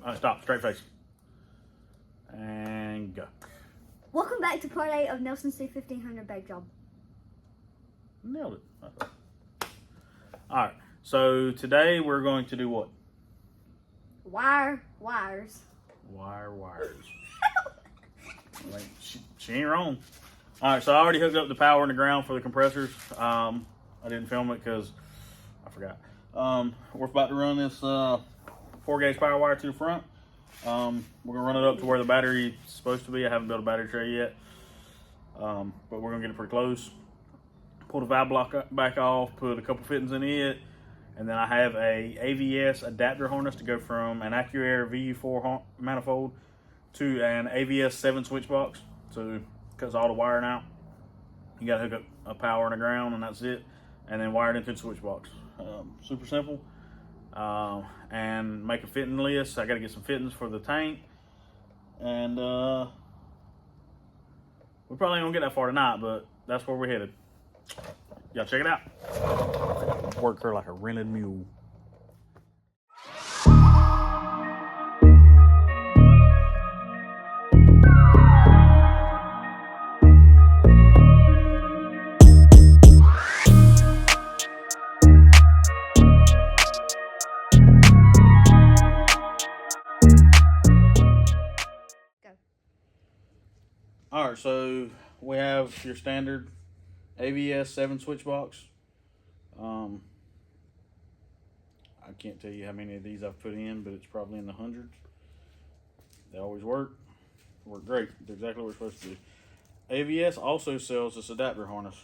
All right, stop. Straight face. And go. Welcome back to part 8 of Nelson's C1500 bag job. Nailed it. All right. So today we're going to do what? Wires. Wires. Like, she ain't wrong. All right. So I already hooked up the power and the ground for the compressors. I didn't film it because I forgot. We're about to run this 4-gauge power wire to the front. We're gonna run it up to where the battery is supposed to be. I haven't built a battery tray yet, but we're gonna get it pretty close. Pull the valve block back off, put a couple fittings in it, and then I have a AVS adapter harness to go from an AccuAir VU4 manifold to an AVS 7 switch box. So cuts all the wiring out. You gotta hook up a power and a ground, and that's it, and then wire it into the switch box. Super simple. And make a fitting list. I got to get some fittings for the tank, and we probably ain't gonna get that far tonight, but that's where we're headed. Y'all check it out. Work her like a rented mule. All right, so we have your standard AVS 7 switch box. I can't tell you how many of these I've put in, but it's probably in the hundreds. They always work great. They're exactly what we're supposed to do. AVS also sells this adapter harness.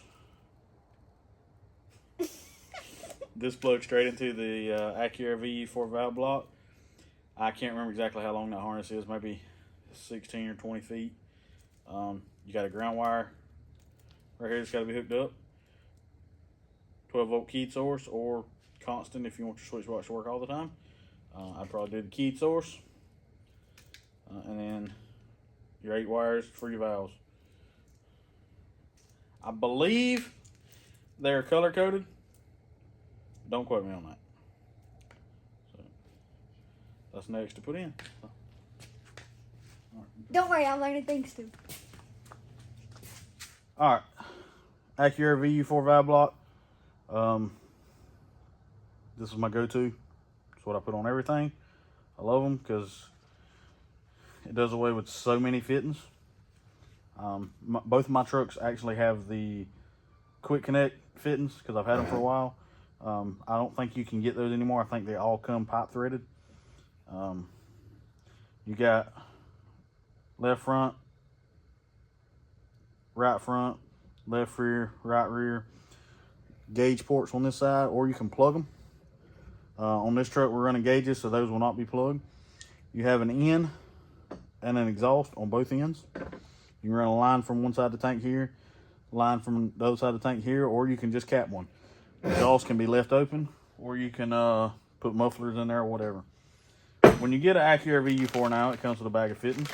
This plugs straight into the AccuAir VU4 valve block. I can't remember exactly how long that harness is, maybe 16 or 20 feet. You got a ground wire right here that's got to be hooked up. 12-volt keyed source or constant if you want your switch box to work all the time. I'd probably do the keyed source. And then your 8 wires for your valves. I believe they're color coded. Don't quote me on that. So that's next to put in. Don't worry, I'm learning things too. All right, AccuAir VU4 valve block. This is my go-to. It's what I put on everything. I love them because it does away with so many fittings. Both of my trucks actually have the quick connect fittings because I've had them for a while. I don't think you can get those anymore. I think they all come pipe threaded. You got left front, right front, left rear, right rear, gauge ports on this side, or you can plug them. On this truck, we're running gauges, so those will not be plugged. You have an in and an exhaust on both ends. You can run a line from one side of the tank here, line from the other side of the tank here, or you can just cap one. The exhaust can be left open, or you can put mufflers in there or whatever. When you get an AccuAir VU4 now, it comes with a bag of fittings.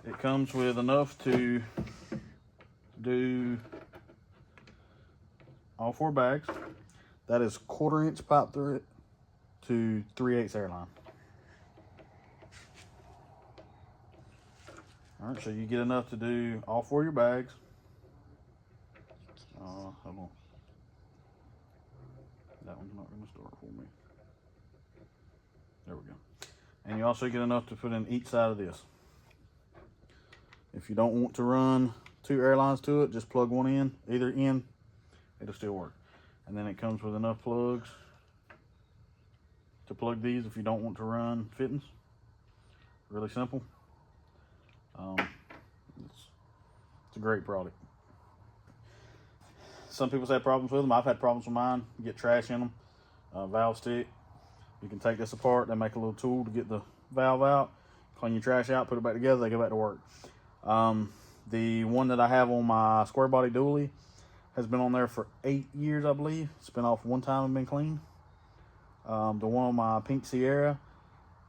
It comes with enough to do all 4 bags. That is 1/4 inch pipe thread to 3/8 airline. All right, so you get enough to do all 4 of your bags. Hold on. That one's not going to start for me. There we go. And you also get enough to put in each side of this. If you don't want to run 2 airlines to it, just plug one in, either end, it'll still work. And then it comes with enough plugs to plug these if you don't want to run fittings. Really simple. It's a great product. Some people have problems with them. I've had problems with mine. You get trash in them. Valve stick. You can take this apart. They make a little tool to get the valve out, clean your trash out, put it back together. They go back to work. The one that I have on my square body dually has been on there for 8 years, I believe. It's been off one time and been clean. The one on my pink Sierra,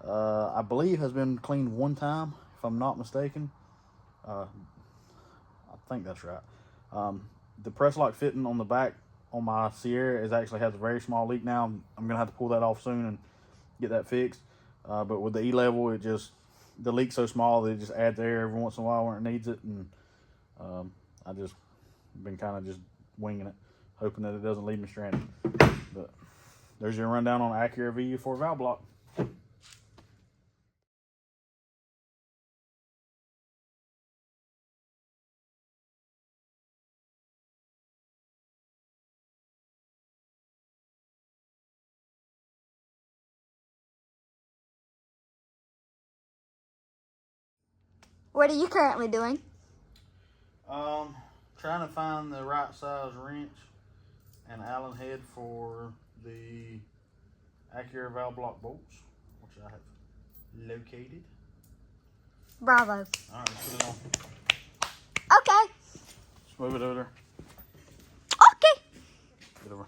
I believe has been cleaned one time, if I'm not mistaken. I think that's right. The press lock fitting on the back on my Sierra actually has a very small leak now. I'm gonna have to pull that off soon and get that fixed. but with the E-level, the leak's so small that it just adds air every once in a while when it needs it, and I just been kind of just winging it, hoping that it doesn't leave me stranded. But there's your rundown on Acura VU4 valve block. What are you currently doing? Trying to find the right size wrench and Allen head for the Acura valve block bolts, which I have located. Bravo. All right, let's put it on. Okay. Let's move it over there. Okay. Get over.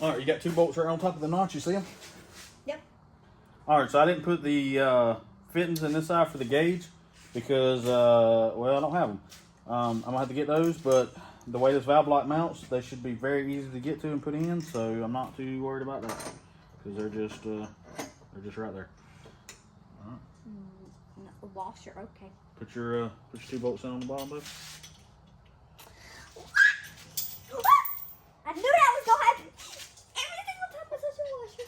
All right, you got 2 bolts right on top of the notch. You see them? Yep. All right, so I didn't put the fittings in this side for the gauge because, well, I don't have them. I'm gonna have to get those, but the way this valve block mounts, they should be very easy to get to and put in, so I'm not too worried about that because they're just right there. All right. No, washer. Okay. Put your 2 bolts in on the bottom, bud. I knew that was gonna happen. Every single time I touch a washer.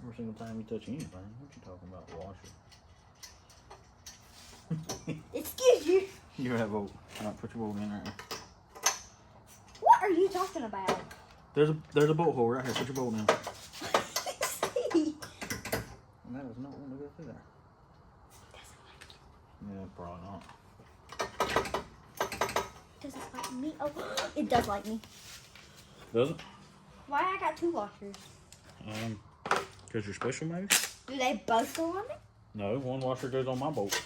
Every single time you touch anything, what you talking about, washer? Excuse you. You have a bolt. All right, put your bolt in right there. What are you talking about? There's a bolt hole right here. Put your bolt in. And See? that is not wanting to go through there. Yeah, probably not. Does it like me? Oh, it does like me. Does it? Why I got 2 washers? Because you're special, maybe? Do they both go on me? No, one washer goes on my bolt,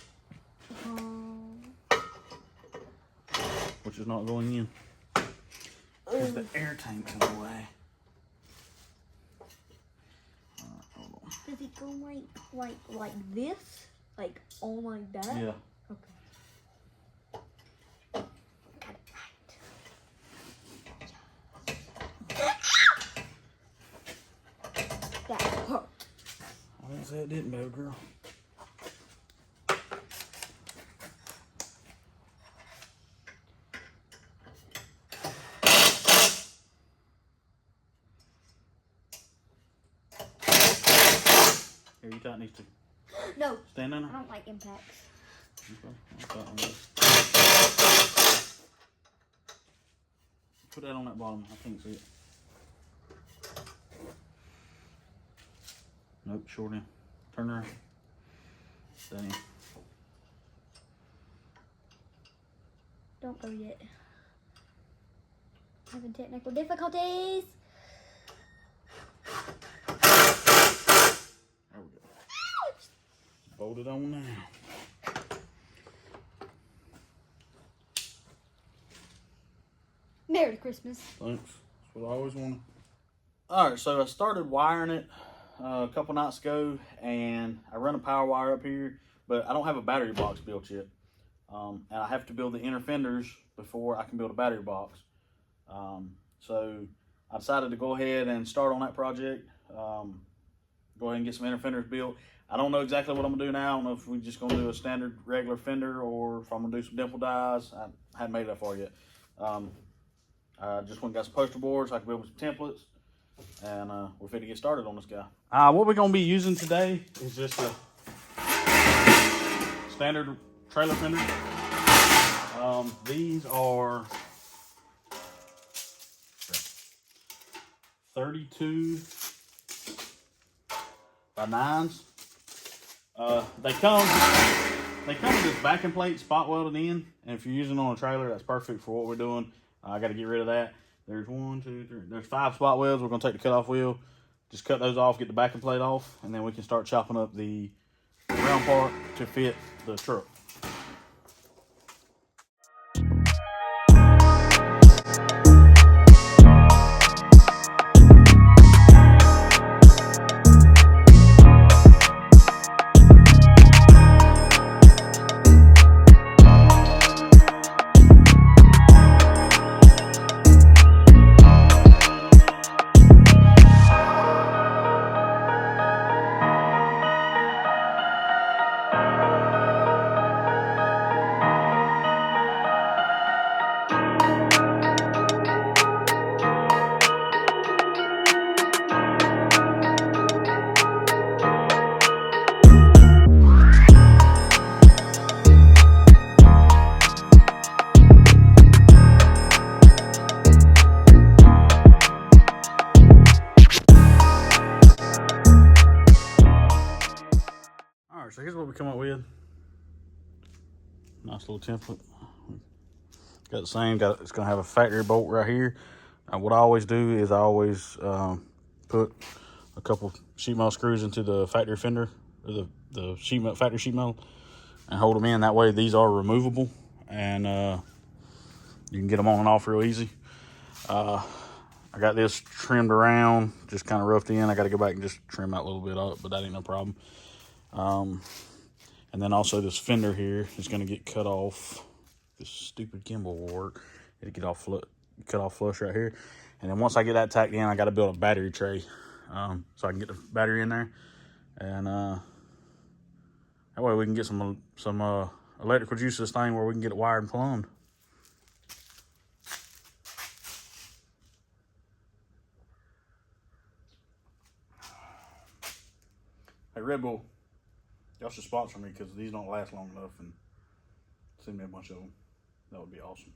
which is not going in. Because the air tank's in the way. Alright, hold on. Does it go like this? Like all like that? Yeah. Okay. Got it right. That hurt. I didn't say it didn't, baby girl. Here, you tighten these 2. No. Stand in I there. don't like impacts. Okay, I'll tighten this. Put that on that bottom. I can't see it. Nope, short end. Turn around. That in. Don't go yet. Having technical difficulties. There we go. Bolt it on now. Merry Christmas. Thanks. That's what I always wanted. Alright, so I started wiring it a couple nights ago, and I run a power wire up here, but I don't have a battery box built yet. And I have to build the inner fenders before I can build a battery box. So I decided to go ahead and start on that project. Go ahead and get some inner fenders built. I don't know exactly what I'm gonna do now. I don't know if we're just gonna do a standard regular fender or if I'm gonna do some dimple dies. I haven't made it that far yet. I just went and got some poster boards so I can build some templates, and we're fit to get started on this guy. What we're gonna be using today is just a standard trailer fender. These are 32 by 9s. They come with this backing plate spot welded in, and if you're using it on a trailer, that's perfect for what we're doing. I got to get rid of that. There's 1, 2, 3. There's 5 spot welds. We're gonna take the cutoff wheel, just cut those off, get the backing plate off, and then we can start chopping up the round part to fit the truck. come up with. Nice little template. Got the same. It's gonna have a factory bolt right here. What I always do is I always put a couple sheet metal screws into the factory fender, or the factory sheet metal, and hold them in. That way these are removable, and you can get them on and off real easy. I got this trimmed around, just kind of roughed in. I got to go back and just trim that a little bit up, but that ain't no problem. And then also this fender here is going to get cut off. This stupid gimbal will work. It'll get off cut off flush right here. And then once I get that tacked in, I got to build a battery tray, so I can get the battery in there, and that way we can get some electrical juice to this thing where we can get it wired and plumbed. Hey, Red Bull, y'all should sponsor me, because these don't last long enough, and send me a bunch of them. That would be awesome.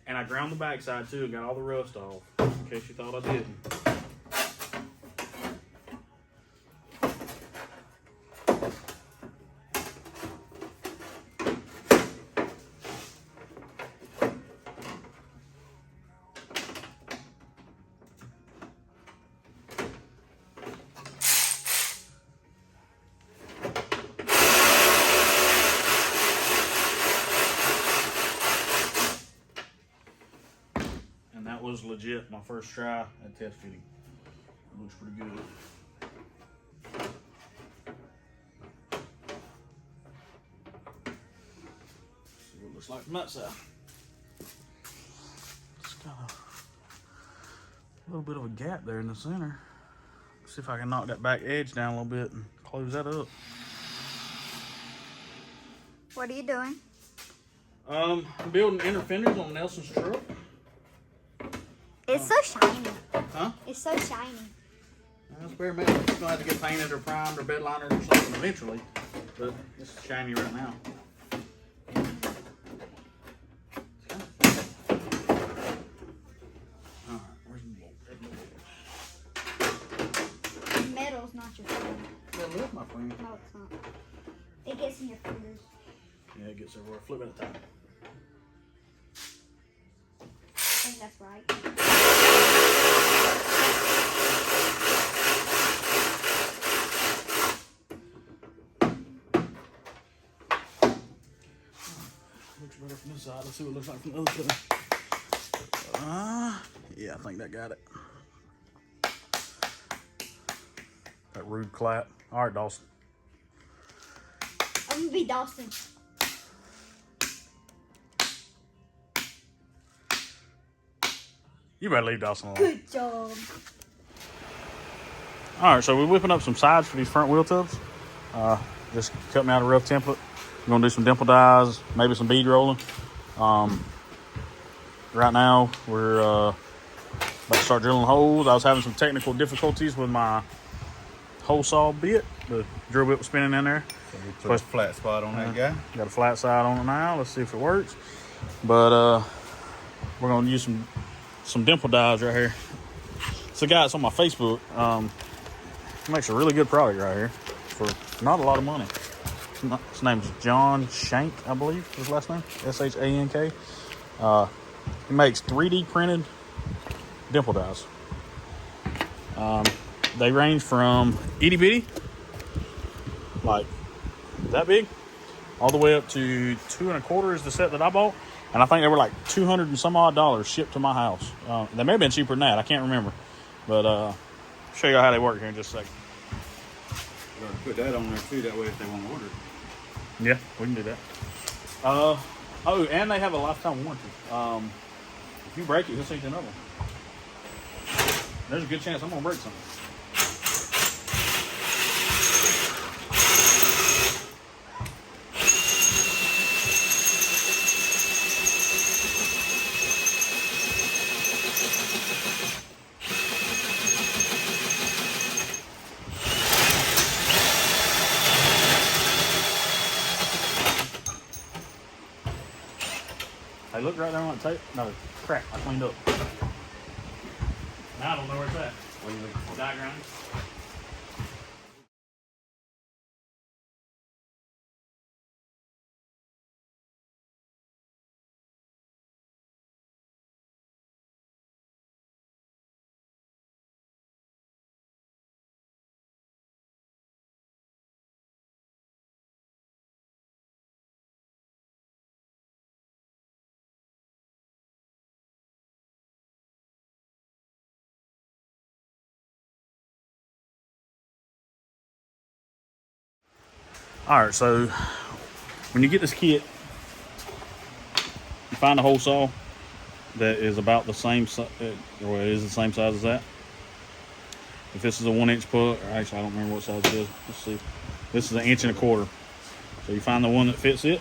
And I ground the backside too and got all the rust off, in case you thought I didn't. That was legit my first try at test fitting. It looks pretty good. See what it looks like from that side. It's got a little bit of a gap there in the center. See if I can knock that back edge down a little bit and close that up. What are you doing? I'm building inner fenders on Nelson's truck. It's so shiny. Huh? It's so shiny. That's bare metal. It's gonna have to get painted or primed or bed lined or something eventually, but it's shiny right now. All right, where's the bolt? Metal's not your friend. That lift my friend. No, it's not. It gets in your fingers. Yeah, it gets everywhere. Flip at a time. I think that's right. Looks better from this side. Let's see what it looks like from the other side. Yeah, I think that got it. That rude clap. All right, Dawson. I'm gonna be Dawson. You better leave Dawson alone. Good job. All right, so we're whipping up some sides for these front wheel tubs. Just cut me out a rough template. We're gonna do some dimple dies, maybe some bead rolling. Right now, we're about to start drilling holes. I was having some technical difficulties with my hole saw bit. The drill bit was spinning in there. So we put a flat spot on that guy. Got a flat side on it now. Let's see if it works. But we're gonna use some dimple dies right here. It's a guy that's on my Facebook. He makes a really good product right here for not a lot of money. His name's John Shank, I believe, his last name, S-H-A-N-K. He makes 3D printed dimple dies. They range from itty bitty, like that big, all the way up to $2.25 is the set that I bought. And I think they were like $200 and some odd shipped to my house. They may have been cheaper than that. I can't remember. But I'll show you how they work here in just a second. We're gonna put that on there too, that way if they want to order it. Yeah, we can do that. Oh, and they have a lifetime warranty. If you break it, this ain't another one. There's a good chance I'm gonna break something. Hey, look right there on the tape. No, crap, I cleaned up. Now I don't know where it's at. What do you think? Diagram. All right, so when you get this kit, you find a hole saw that is about the same size, or it is the same size as that. If this is a 1-inch putt, or actually I don't remember what size it is. Let's see. This is 1 1/4 inches. So you find the one that fits it.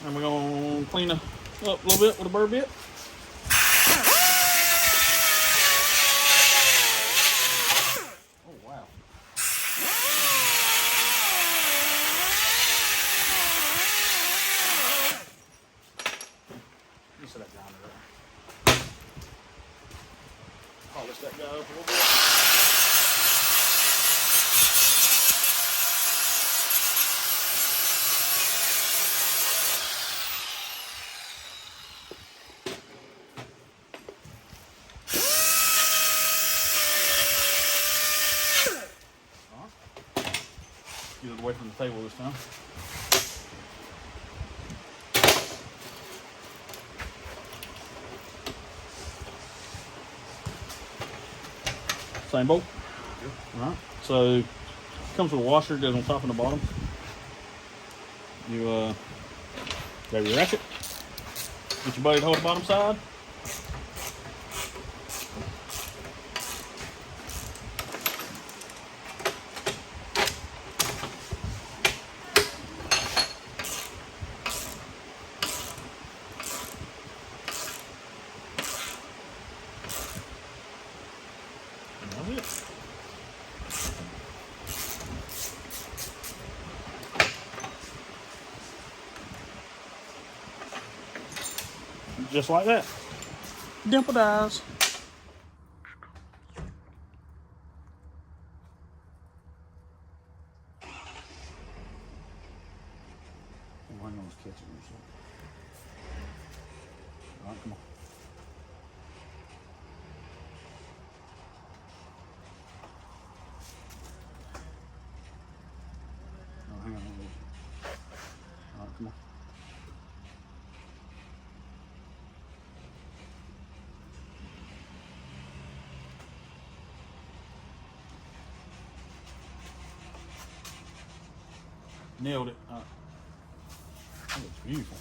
And we're gonna clean it up a little bit with a burr bit. Oh wow. Let me set that down there. Polish that guy up a little bit. Get it away from the table this time. Same bolt. Yep. All right. So it comes with a washer that goes on top and the bottom. You grab your ratchet. Get your buddy to hold the bottom side. That's it. Just like that. Dimpled eyes. Hang on, let's catch it or something. All right, come on. Oh, hang on. All right, come on. Nailed it. All right. That looks beautiful.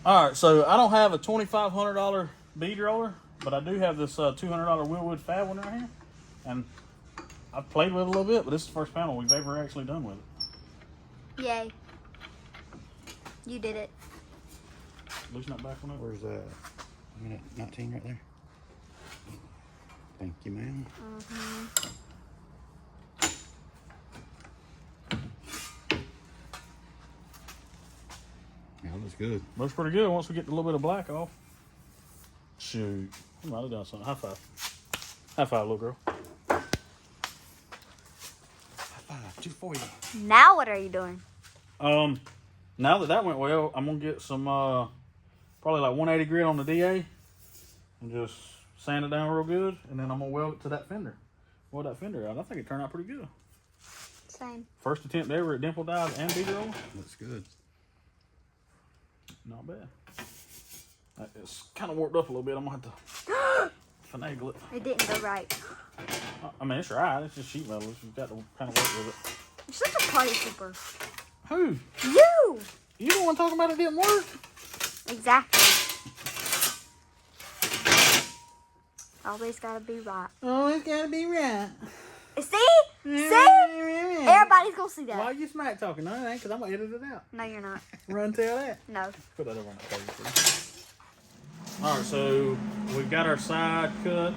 All right, so I don't have a $2,500 bead roller, but I do have this $200 Willwood fab one right here, and I've played with it a little bit, but this is the first panel we've ever actually done with it. Yay. You did it. Loosen that back one up. Where's that? Minute 19 right there. Thank you, ma'am. Yeah, that looks good. Looks pretty good once we get a little bit of black off. Shoot. I might have done something. High five. High five, little girl. High five, 240. Now what are you doing? Now that went well, I'm gonna get some probably like 180 grit on the DA and just sand it down real good, and then I'm gonna weld it to that fender. Weld that fender out. I think it turned out pretty good. Same. First attempt ever at dimple dive and bead roll. Looks good. Not bad. It's kind of warped up a little bit. I'm gonna have to finagle it. It didn't go right. I mean, it's right. It's just sheet metal. You've got to kind of work with it. You're such a party pooper. Who? You! You don't want to talk about it didn't work? Exactly. Always gotta be right. Always gotta be right. See? Everybody's gonna see that. Why are you smack talking? No, it ain't, because I'm going to edit it out. No, you're not. Run tell that. No. Put that over on that page. Alright, so we've got our side cut.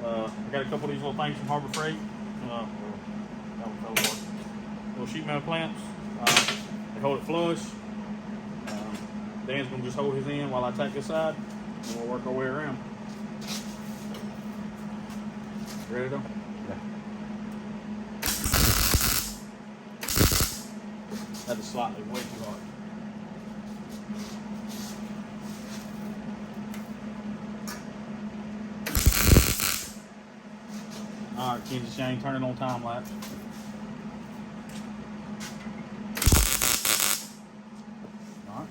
I got a couple of these little things from Harbor Freight. Little sheet metal clamps. They hold it flush. Dan's going to just hold his end while I tack this side, and we'll work our way around. Ready though? Yeah. That is slightly way too hard. Alright, Kenzie Shane, turn it on time lapse. Alright.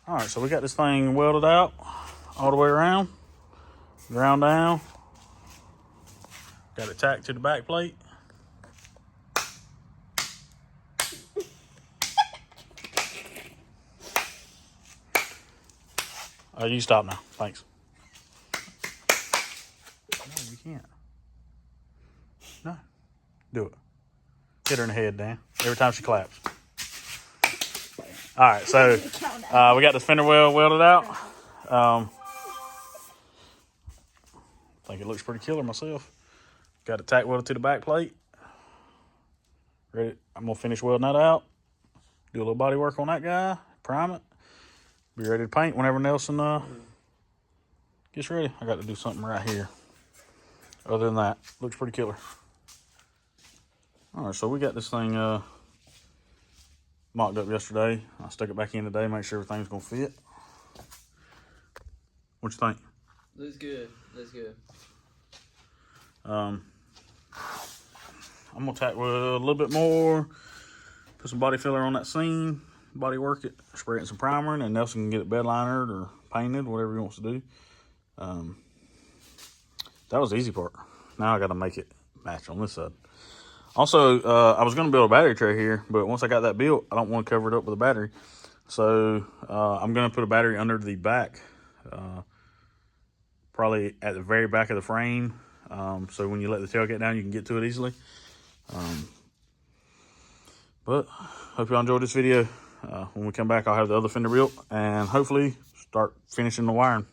Alright, so we got this thing welded out all the way around, ground down, got it tacked to the back plate. You stop now, thanks. No, you can't. No, do it. Hit her in the head, Dan, every time she claps. All right, so we got this fender well welded out. I think it looks pretty killer myself. Got it tack welded to the back plate. Ready? I'm gonna finish welding that out. Do a little body work on that guy. Prime it. Be ready to paint whenever Nelson gets ready. I got to do something right here. Other than that, looks pretty killer. All right, so we got this thing mocked up yesterday. I stuck it back in today, make sure everything's gonna fit. What you think? Looks good. Looks good. I'm gonna tack with a little bit more, put some body filler on that seam, body work it, spray it in some primer, and then Nelson can get it bed linered or painted, whatever he wants to do. That was the easy part. Now I gotta make it match on this side. Also, I was going to build a battery tray here, but once I got that built, I don't want to cover it up with a battery. So I'm going to put a battery under the back, probably at the very back of the frame. So when you let the tailgate down, you can get to it easily. But hope y'all enjoyed this video. When we come back, I'll have the other fender built and hopefully start finishing the wiring.